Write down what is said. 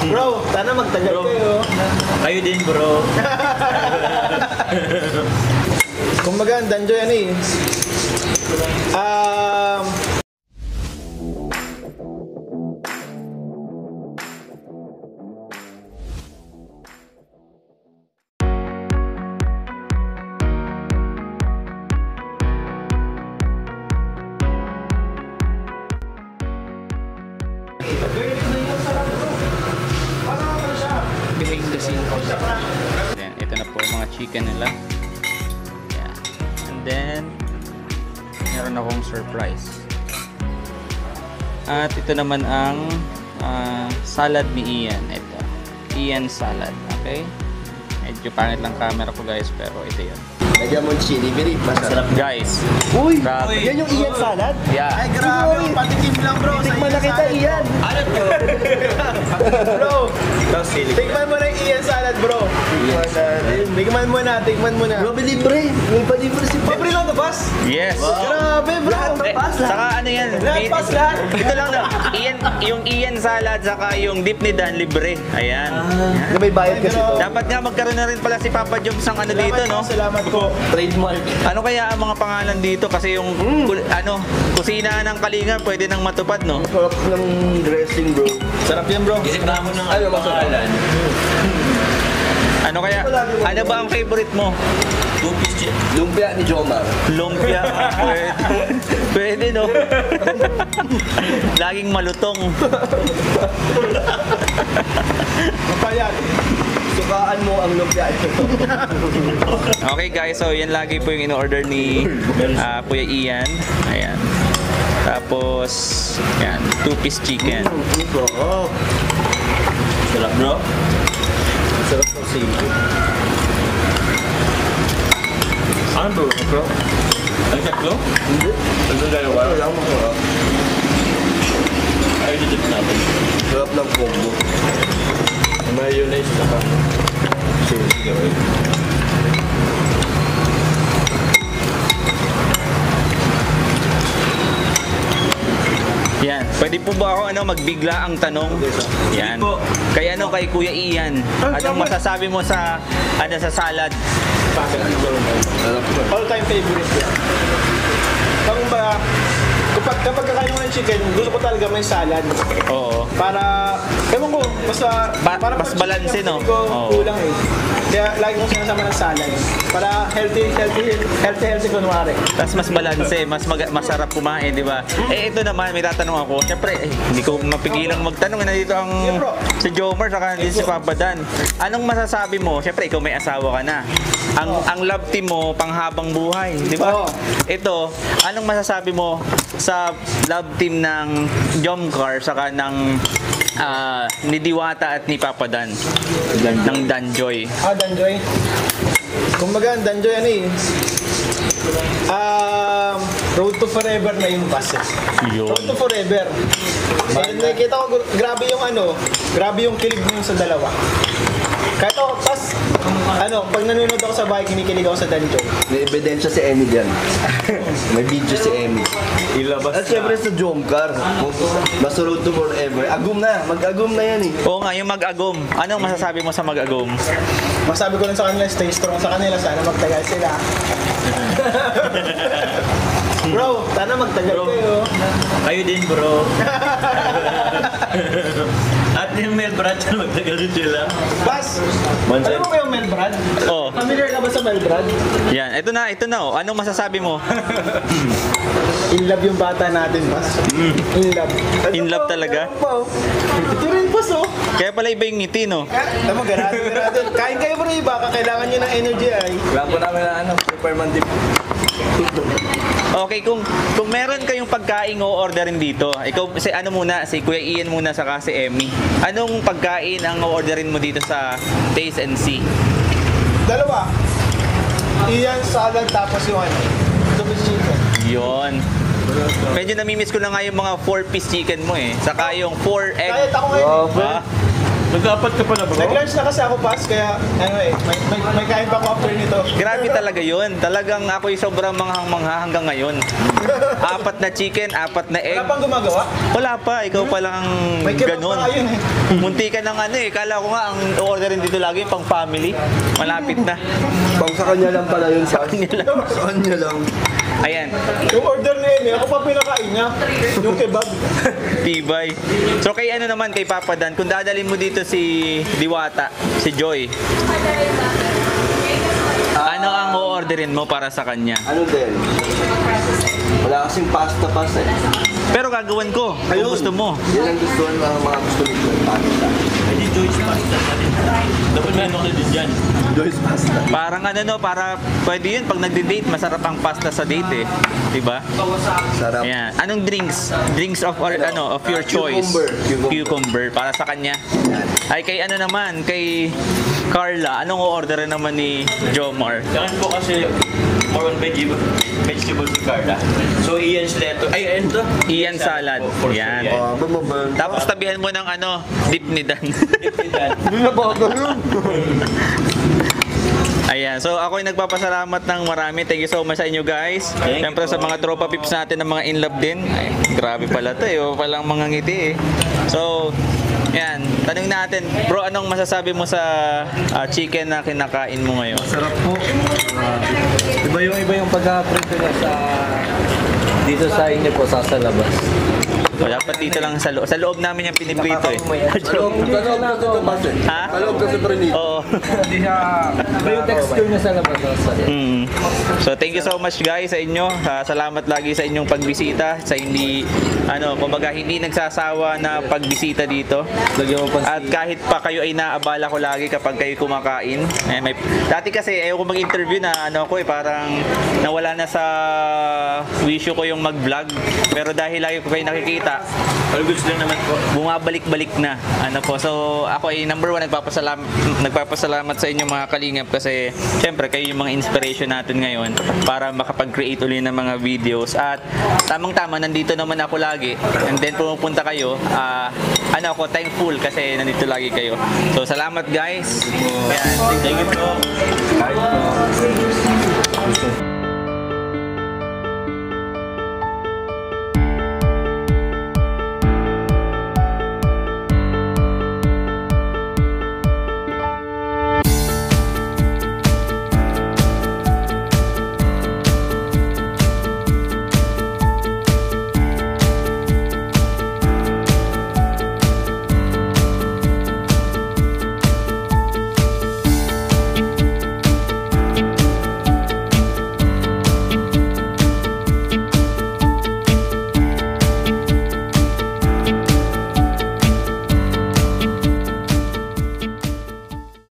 Bro, sana magtagal kayo. Kayo din, bro. Kumbaga, ang danjo yan eh. Behind the scene ko. Ayan, ito na po yung mga chicken nila. Ayan. And then, meron akong surprise. At ito naman ang salad ni Ian. Ito. Ian salad. Okay? Medyo pangit lang camera ko guys, pero ito yun. Lagyan mo chili, very masarap. Guys, Uy! grabe. Yan yung Ian salad? Yeah. Ay, grabe. Patikim lang, bro. Tikman na kita, Ian. Ano to? Bro, tikman mo na yung Ian salad, bro. Tikman mo na. Grabe, libre. May pa-libre si Libre lang to, boss. Yes. Grabe, bro. Saka ano yan? Lahat, pass lahat. Ito lang na. Yung Ian salad, saka yung dip ni Dan, libre. Ayan. Na may bayad kasi to. Dapat nga magkaroon na rin pala si Papa Jobs ng ano dito, no? Salamat po. Trademark. Ano kaya ang mga pangalan dito? Kasi yung kusina ng Kalinga pwede nang matupad, no? Sarap ng dressing, bro. Sarap yan, bro. Isip na mo ng Ano, pangalan. Ano kaya? Ano ba ang favorite mo? Two-piece chicken. Lumpia ni Jomar. Lumpia. Pwede. Pwede, no? Laging malutong. Mapayat. Sukaan mo ang lumpia. Okay guys, so yan lagi po yung in-order ni Kuya Ian. Ayan. Tapos, yan, 2-piece chicken. Sarap, bro. Sarap ng sili. Ano bro? Bro? Ano ka, bro? Hindi. Ano dalawa? Ano lang, masarap. Ay, dito natin. Sarap ng combo. Mayonnaise na pa. Sige. Yan. Pwede po ba ako magbigla ang tanong? Yan. Kay kay Kuya Ian. Anong masasabi mo sa sa salad? All-time favorite yan. Kapag kakain mo ng chicken, gusto ko talaga may salad. Oo. Para, ewan ko, para mas balanse, no? Ko Oo. kulang eh. Kaya lagi kong sinasama ng salad. Para healthy kunwari. Tapos mas balanse, masarap kumain, di ba? Ito naman, may tatanong ako. Siyempre, hindi ko mapigilang magtanong. Nandito ang si Jomar, saka nandito si Papa Dan. Anong masasabi mo? Siyempre, ikaw may asawa ka na. Ang love team mo, panghabang buhay, di ba? Oo. Ito, anong masasabi mo sa love team ng Jomcar, saka ng ni Diwata at ni Papa Dan? Ng Danjoy. Danjoy. Kumbaga, Danjoy ano eh. Road to Forever na yung bus. Yun. Road to Forever. And nakikita ko, grabe yung kilig mo sa dalawa. Kahit ako, pag nanonood ako sa bahay, kinikilig ako sa Danjoy. May ebidensya si Emmy dyan. May video si Emmy. Ilabas At syempre sa Jomcar. Basta Road to Forever. Agum na. Mag-agum na yan eh. Oo nga, yung mag-agom. Anong masasabi mo sa mag-agom? Masabi ko lang sa kanila, stay strong sa kanila. Sana magtagal sila. Bro, sana magtagal kayo. Kayo din, bro. At yung Melbrad, magtagal din sila. Bas, alam mo ba yung Melbrad? Oh. Familiar ka ba sa Melbrad? Yan, ito na oh. Anong masasabi mo? In love yung bata natin, Bas. In love. In love talaga? Ito rin, Bas, oh. Kaya pala iba yung ngiti, no? Tama, ganado. Kain kayo bro, iba. Kailangan nyo ng energy ay. Wala po namin na Superman dip. Okay, kung meron kayong pagkain o orderin dito, ikaw si Kuya Ian muna saka si Emmy. Anong pagkain ang orderin mo dito sa Taste and See? Dalawa. Iyan, salad, tapos yung double chicken. Yon. Medyo namimiss ko na nga yung mga 4-piece chicken mo eh. Saka yung 4 egg. Kahit ako ngayon. Ah, Nag-apat ka pala bro? Nag-lunch na kasi ako pas, kaya ano eh, may kain pa ako after nito. Grabe talaga yun. Talagang ako'y sobrang manghang-mangha hanggang ngayon. 4 na chicken, 4 na egg. Wala pang gumagawa? Wala pa, ikaw pa lang May kebab ganun. pa yun eh. Munti ka ng ano eh, kala ko nga ang orderin dito lagi pang family. Malapit na. Pang sa kanya lang pala yun, sa Nila. kanya lang. Ayan, Yung order na yun eh, ako pa pinakain niya. Yung kebab. tibay. So kay ano naman, kay Papa Dan, kung dadalhin mo dito si Diwata, si Joy, ano ang o-orderin mo para sa kanya? Ano din? Wala kasing pasta eh. Pero gagawin ko, kung Ayun. gusto mo. Yan ang gusto ng mga gusto nito. Pasta. Hindi Joyce pasta na rin. Dapat meron ka din dyan. Joyce pasta. Parang ano no, para pwede yun pag nagde-date, masarap ang pasta sa date eh. 'Di ba? Sarap. Ayan. Anong drinks? Drinks of of your choice. Cucumber. Para sa kanya. Ay kay ano naman, kay Carla, anong o-orderin naman ni Jomar? Yan po kasi more on vegetable si Carla. So Ian's leto. Ay, ano to? Ian salad. Yan. Oh, ba? Tapos tabihan mo ng ano, dip ni Dan. Hindi na ba ganun? Ayan, so ako ay nagpapasalamat ng marami. Thank you so much sa inyo guys. Siyempre sa mga tropa pips natin ng mga in love din. Ay, grabe pala to eh. O palang mga ngiti eh. So, yan. Tanong natin, bro, anong masasabi mo sa chicken na kinakain mo ngayon? Sarap po. Iba yung pagka-prepare sa dito sa inyo po sa labas. O, dapat dito lang sa loob. Sa loob namin yung piniprito eh. Kaloob kasi pasta. Ha? Kaloob kasi prinito. Oo. Hindi siya iba yung texture niya sa labas. Mm. So thank you so much guys sa inyo. Salamat lagi sa inyong pagbisita, sa hindi kumbaga hindi nagsasawa na pagbisita dito. Lagyan mo At kahit pa kayo ay naabala ko lagi kapag kayo kumakain. Dati kasi ayoko mag-interview na parang nawala na sa wisyo ko yung mag-vlog. Pero dahil lagi ko kayo nakikita, All goods lang naman po. bumabalik-balik na. So ako ay number 1 nagpapasalamat sa inyo mga kalingap kasi syempre kayo yung mga inspiration natin ngayon para makapag-create uli ng mga videos at tamang-tama nandito naman ako lagi and then pumupunta kayo ako thankful kasi nandito lagi kayo. So salamat guys. Yan. Thank you po. Kahit po.